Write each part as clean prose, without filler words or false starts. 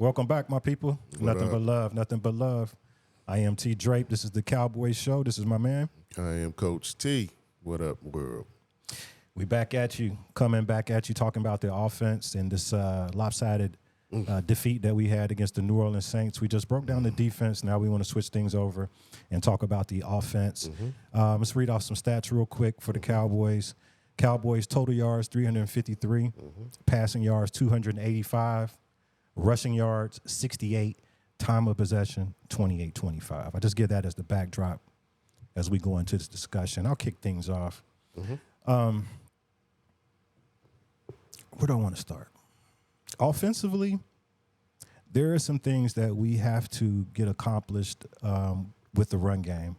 Welcome back, my people. What Nothing up? but love, nothing but love. I am T. Drape. This is the Cowboys Show. This is my man. I am Coach T. What up, world? We back at you, coming back at you, talking about the offense and this lopsided defeat that we had against the New Orleans Saints. We just broke down the defense. Now we want to switch things over and talk about the offense. Let's read off some stats real quick for the Cowboys. Cowboys total yards 353, passing yards 285, rushing yards 68, time of possession 28-25. I just give that as the backdrop as we go into this discussion. I'll kick things off. Where do I want to start? Offensively, there are some things that we have to get accomplished with the run game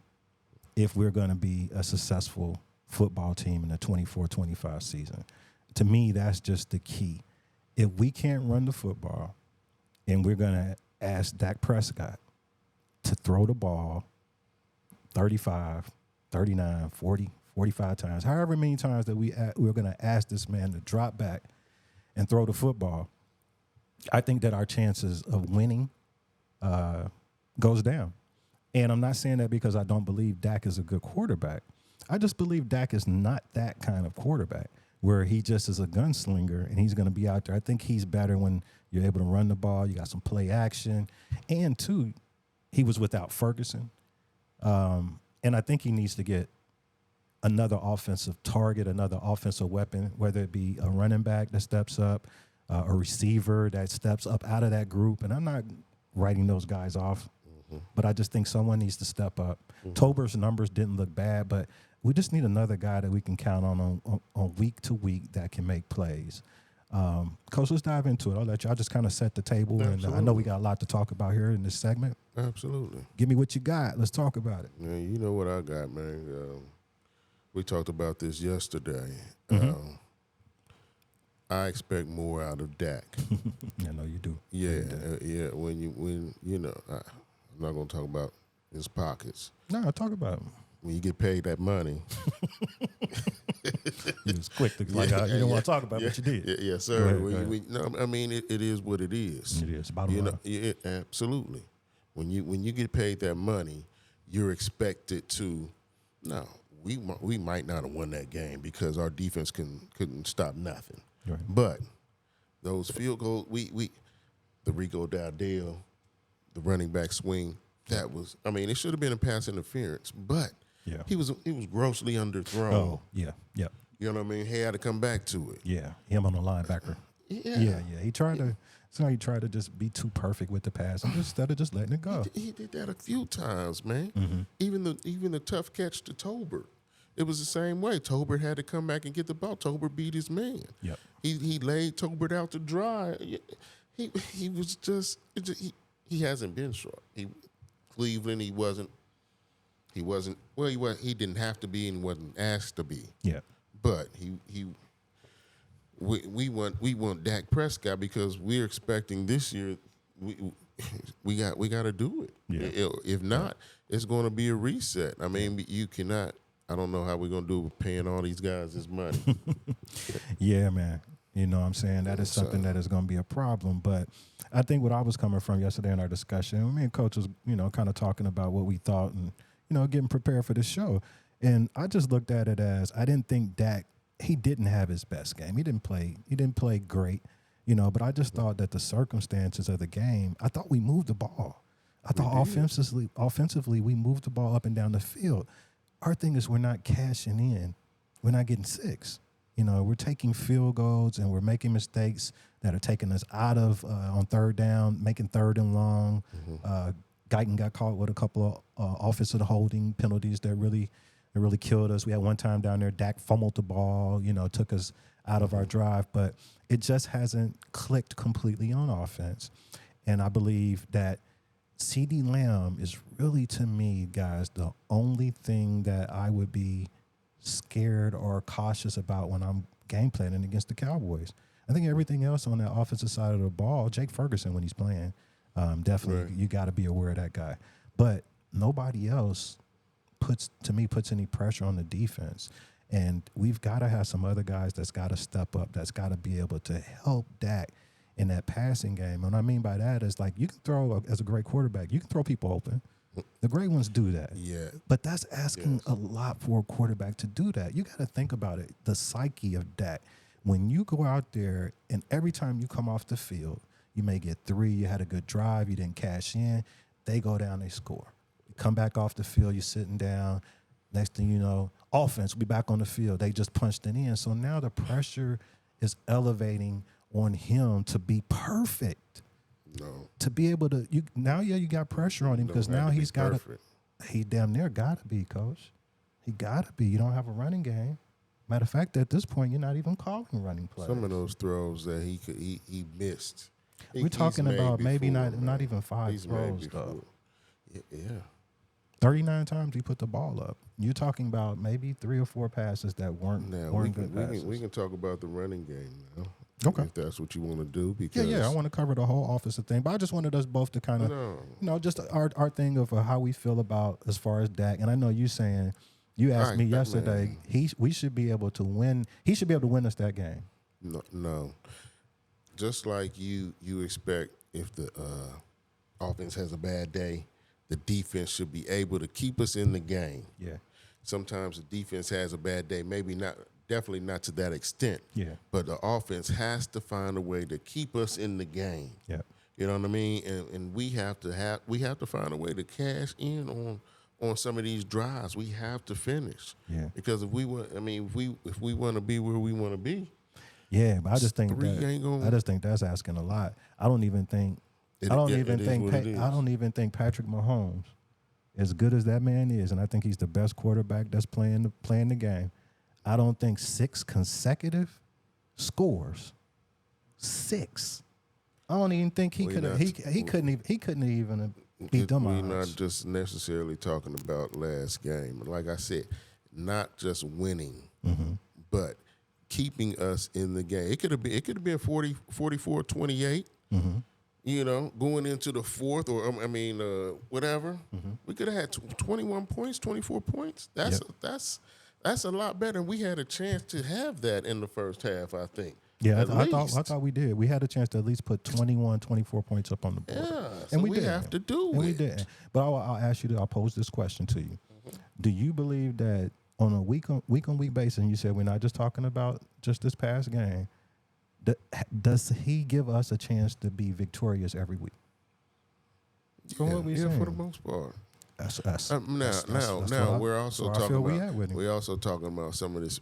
if we're going to be a successful football team in the 24-25 season. To me, that's just the key. If we can't run the football and we're going to ask Dak Prescott to throw the ball 35, 39, 40, 45 times, however many times that we're going to ask this man to drop back and throw the football, I think that our chances of winning goes down. And I'm not saying that because I don't believe Dak is a good quarterback. I just believe Dak is not that kind of quarterback where he just is a gunslinger and he's going to be out there. I think he's better when you're able to run the ball. You got some play action. And, two, he was without Ferguson. And I think he needs to get another offensive target, another offensive weapon, whether it be a running back that steps up, a receiver that steps up out of that group. And I'm not writing those guys off, but I just think someone needs to step up. Tober's numbers didn't look bad, but we just need another guy that we can count on week to week that can make plays. Coach, let's dive into it. I'll let y'all just kind of set the table. Absolutely. And I know we got a lot to talk about here in this segment. Absolutely. Give me what you got. Let's talk about it. Man, you know what I got, man. We talked about this yesterday. I expect more out of Dak. I know you do. Yeah. When I'm not gonna talk about his pockets. No, talk about it. When you get paid that money, You was quick to you don't want to talk about what you did. Yes, sir. Go ahead. No, I mean it is what it is. It is. Bottom line. Yeah, absolutely. When you get paid that money, you're expected to. No, we might not have won that game because our defense couldn't stop nothing. Right. But those field goals, the Rico Dowdale, the running back swing, that was. I mean, it should have been a pass interference, but Yeah. he was grossly underthrown. Oh, yeah. Yep. You know what I mean? He had to come back to it. Yeah. Him on the linebacker. Yeah. He tried to. So he tried to just be too perfect with the pass instead of just letting it go. He did that a few times, man. Even the tough catch to Tolbert, it was the same way. Tolbert had to come back and get the ball. Tolbert beat his man. Yep. He laid Tolbert out to dry. He was just he hasn't been sharp. Cleveland he wasn't. Well, he didn't have to be and wasn't asked to be. Yeah. But we want Dak Prescott because we're expecting this year we got to do it. Yeah. If not, it's going to be a reset. I mean, you cannot. I don't know how we're going to do with paying all these guys this money. Yeah, man. You know what I'm saying? That is something that is going to be a problem. But I think what I was coming from yesterday in our discussion, me and Coach was, kind of talking about what we thought and, getting prepared for this show. And I just looked at it as I didn't think Dak, he didn't have his best game. He didn't play great, but I just thought that the circumstances of the game, I thought we moved the ball. I thought offensively, we moved the ball up and down the field. Our thing is we're not cashing in. We're not getting six. We're taking field goals and we're making mistakes that are taking us out of on third down, making third and long. Guyton got caught with a couple of offensive holding penalties that really killed us. We had one time down there, Dak fumbled the ball, took us out of our drive. But it just hasn't clicked completely on offense. And I believe that CeeDee Lamb is really, to me, guys, the only thing that I would be scared or cautious about when I'm game planning against the Cowboys. I think everything else on that offensive side of the ball, Jake Ferguson when he's playing, definitely Right. You got to be aware of that guy. But nobody else puts any pressure on the defense. And we've got to have some other guys that's got to step up, that's got to be able to help Dak in that passing game. And what I mean by that is like you can throw as a great quarterback, you can throw people open. The great ones do that. Yeah. But that's asking a lot for a quarterback to do that. You got to think about it, the psyche of Dak. When you go out there and every time you come off the field, you may get 3, you had a good drive, you didn't cash in, they go down, they score. You come back off the field, you're sitting down. Next thing you know, offense will be back on the field. They just punched it in. So now the pressure is elevating on him to be perfect. No. To be able to, you got pressure on him because now he's got to, he damn near got to be, coach. He got to be. You don't have a running game. Matter of fact, at this point, you're not even calling running plays. Some of those throws that he missed. We're talking about maybe before, not even 5 he's throws, though. Yeah. 39 times he put the ball up. You're talking about maybe 3 or 4 passes that weren't good passes. We can talk about the running game now. Okay. If that's what you want to do. Because I want to cover the whole offensive thing. But I just wanted us both to kind of, just our thing of how we feel about as far as Dak. And I know you saying, you asked me yesterday, we should be able to win. He should be able to win us that game. No. Just like you expect if the offense has a bad day, the defense should be able to keep us in the game. Yeah. Sometimes the defense has a bad day, definitely not to that extent. Yeah. But the offense has to find a way to keep us in the game. Yeah. You know what I mean? And we have to find a way to cash in on some of these drives. We have to finish. Yeah. Because if we want to be where we want to be. Yeah, but I just think that's asking a lot. I don't even think Patrick Mahomes, as good as that man is, and I think he's the best quarterback that's playing the game. I don't think 6 consecutive scores. 6. I don't even think he could have. He couldn't even beat them. We're not just necessarily talking about last game. Like I said, not just winning, but keeping us in the game. It could have been 44-28. You know, going into the fourth or whatever. We could have had 21 points, 24 points. That's a lot better. We had a chance to have that in the first half, I think. Yeah, I thought we did. We had a chance to at least put 21, 24 points up on the board. Yeah, and we have to do it. And we didn't. But I'll ask you, I'll pose this question to you. Do you believe that on a week-on-week basis, and you said we're not just talking about just this past game, does he give us a chance to be victorious every week? For the most part. Now we're also talking about some of this.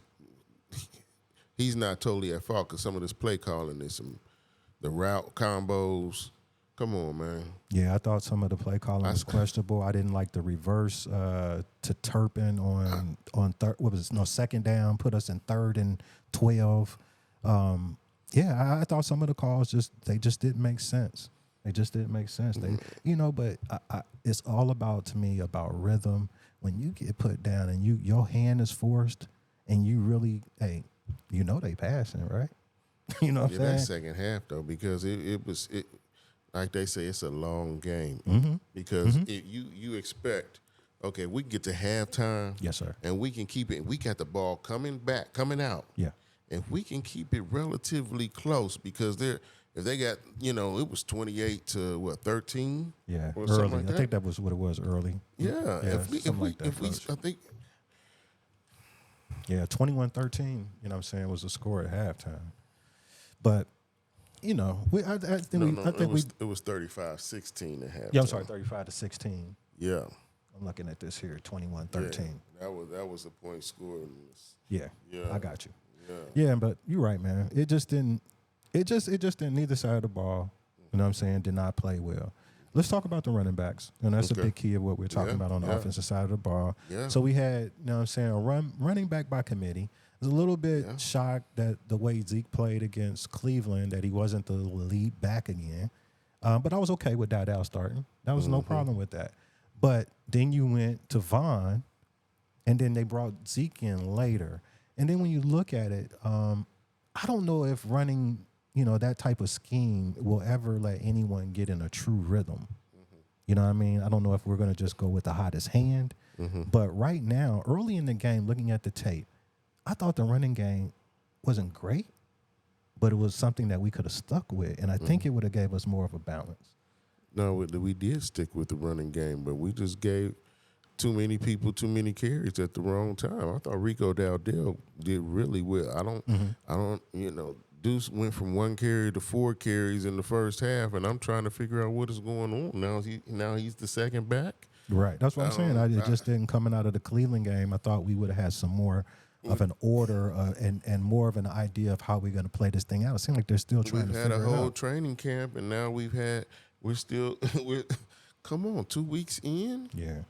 He's not totally at fault because some of this play calling is the route combos. Come on, man. Yeah, I thought some of the play calling was questionable. I didn't like the reverse to Turpin on second down, put us in 3rd and 12. I thought some of the calls just didn't make sense. They just didn't make sense. But it's all about rhythm. When you get put down and your hand is forced and you really, they passing, right? You know what I'm saying? That second half though, because it was like they say, it's a long game. Because you expect, okay, we can get to halftime. Yes, sir. And we can keep it. We got the ball coming out. Yeah. If we can keep it relatively close, because if they got, it was 28 to 13? Yeah, or early. Like I think that was what it was early. Yeah. If we 21-13, you know what I'm saying, was the score at halftime. But, it was 35-16 at halftime. Yeah, I'm sorry, 35-16. Yeah. I'm looking at this here, 21-13. Yeah, that was a point score. Yeah, I got you. Yeah, but you're right, man. It just didn't. Neither side of the ball, you know what I'm saying, did not play well. Let's talk about the running backs, and that's a big key of what we're talking about on the offensive side of the ball. Yeah. So we had, you know what I'm saying, a running back by committee. I was a little bit shocked that the way Zeke played against Cleveland, that he wasn't the lead back again. But I was okay with Dowdell starting. That was no problem with that. But then you went to Vaughn, and then they brought Zeke in later. And then when you look at it, I don't know if running, that type of scheme will ever let anyone get in a true rhythm. You know what I mean? I don't know if we're going to just go with the hottest hand. But right now, early in the game, looking at the tape, I thought the running game wasn't great. but it was something that we could have stuck with, and I think it would have gave us more of a balance. No, we did stick with the running game, but we just gave too many people too many carries at the wrong time. I thought Rico Dowdell did really well. I don't, Deuce went from 1 carry to 4 carries in the first half, and I'm trying to figure out what is going on. Now he's the second back. Right. That's what I'm saying. It just didn't coming out of the Cleveland game. I thought we would have had some more of an order and more of an idea of how we're going to play this thing out. It seems like they're still trying to figure it out. We've had a whole training camp, and now we're still come on, 2 weeks in. Yeah.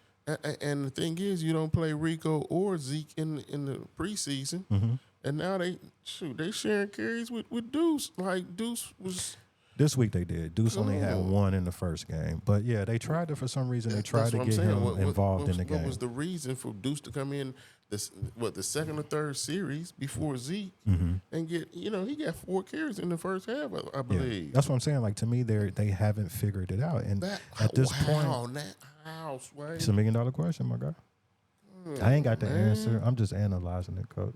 And the thing is, you don't play Rico or Zeke in the preseason, and now they sharing carries with Deuce. Like Deuce was. This week they did. Deuce only had 1 in the first game, but yeah, they tried to for some reason. They tried to get him involved in the game. What was the reason for Deuce to come in the second or third series before Zeke and get he got 4 carries in the first half, I believe. Yeah. That's what I'm saying. Like to me, they haven't figured it out, and at this point. It's $1 million question, my guy. I ain't got the answer. I'm just analyzing it, Coach.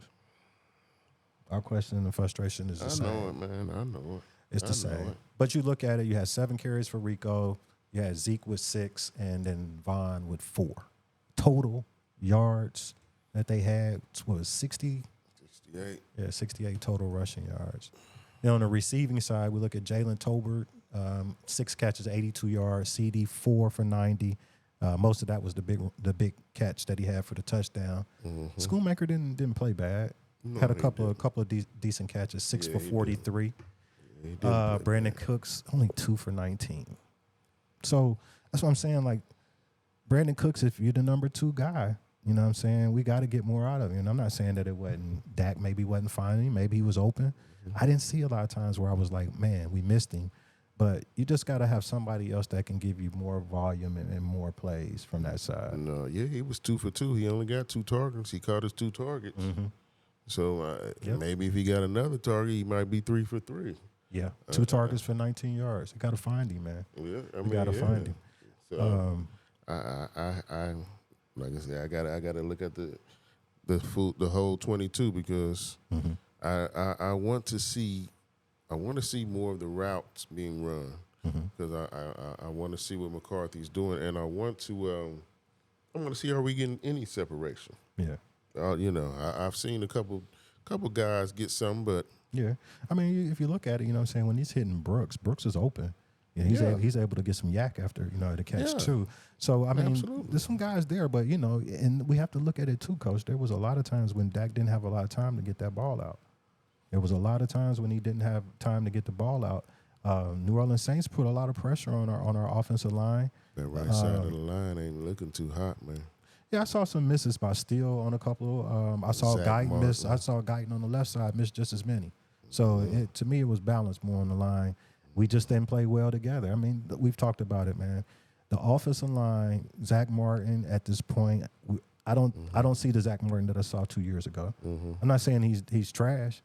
Our question and the frustration is the same. I know it, man. I know it. It's the same. But you look at it, you had 7 carries for Rico. You had Zeke with 6, and then Vaughn with 4. Total yards that they had was 60? 68. Yeah, 68 total rushing yards. Then on the receiving side, we look at Jalen Tolbert, 6 catches, 82 yards. CD 4 for 90. Most of that was the big catch that he had for the touchdown. Schoonmaker didn't play bad. No, had a couple of decent catches, 6 for 43. Brandon Cooks only 2 for 19. So that's what I'm saying. Like Brandon Cooks, if you're the number 2 guy, you know what I'm saying, we got to get more out of him. And I'm not saying that it wasn't Dak. Maybe wasn't finding him. Maybe he was open. I didn't see a lot of times where I was like, man, we missed him. But you just got to have somebody else that can give you more volume and more plays from that side. No, he was 2 for 2. He only got 2 targets. He caught his 2 targets. So maybe if he got another target, he might be 3 for 3. Yeah, 2 targets for 19 yards. You got to find him, man. Yeah, you got to find him. So I like I said, I got to look at the whole 22 because I want to see. I want to see more of the routes being run because I want to see what McCarthy's doing, and I want to see are we getting any separation. Yeah, I've seen a couple guys get some, but yeah, I mean if you look at it, you know what I'm saying, when he's hitting Brooks is open. Yeah, he's able to get some yak after the catch too. So I mean, there's some guys there, but and we have to look at it too, Coach. There was a lot of times when Dak didn't have a lot of time to get that ball out. There was a lot of times when he didn't have time to get the ball out. New Orleans Saints put a lot of pressure on our offensive line. That right side of the line ain't looking too hot, man. Yeah, I saw some misses by Steele on a couple. I saw Guyton miss. I saw Guyton on the left side miss just as many. So to me, it was balanced more on the line. We just didn't play well together. I mean, we've talked about it, man. The offensive line, Zach Martin at this point, I don't see the Zach Martin that I saw 2 years ago. I'm not saying he's trash.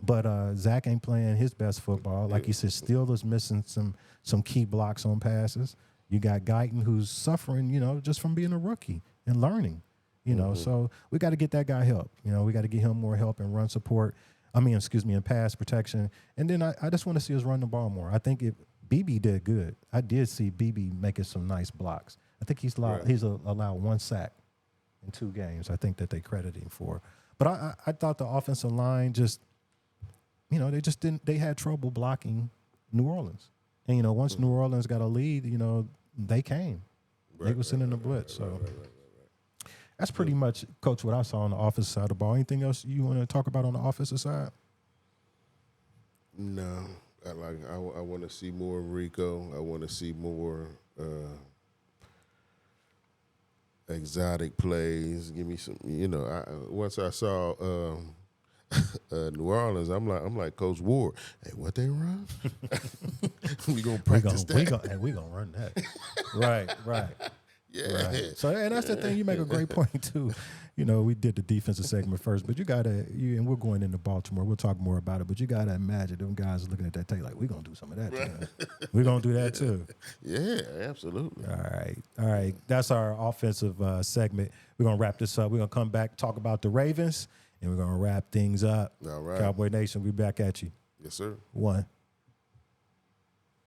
But Zach ain't playing his best football. Like you said, Steele is missing some key blocks on passes. You got Guyton who's suffering, just from being a rookie and learning, So we got to get that guy help. We got to get him more help in run support. In pass protection. And then I just want to see us run the ball more. I think BB did good. I did see BB making some nice blocks. I think he's allowed 1 sack in 2 games. I think that they credit him for. But I thought the offensive line just – they just didn't. They had trouble blocking New Orleans, and once New Orleans got a lead, they came. They were sending the blitz. So that's pretty much, Coach, what I saw on the offensive side of the ball. Anything else you want to talk about on the offensive side? No, I want to see more Rico. I want to see more exotic plays. Give me some. Once I saw. New Orleans, I'm like Coach Ward. Hey, what they run? we gonna practice that. We gonna run that. Right. Yeah. Right. So, and that's the thing. You make a great point too. We did the defensive segment first, but and we're going into Baltimore. We'll talk more about it. But you gotta imagine them guys looking at that tape like, we're gonna do some of that too. We're gonna do that too. Yeah, absolutely. All right. That's our offensive segment. We're gonna wrap this up. We're gonna come back, talk about the Ravens. And we're going to wrap things up. All right. Cowboy Nation, we'll be back at you. Yes, sir. One.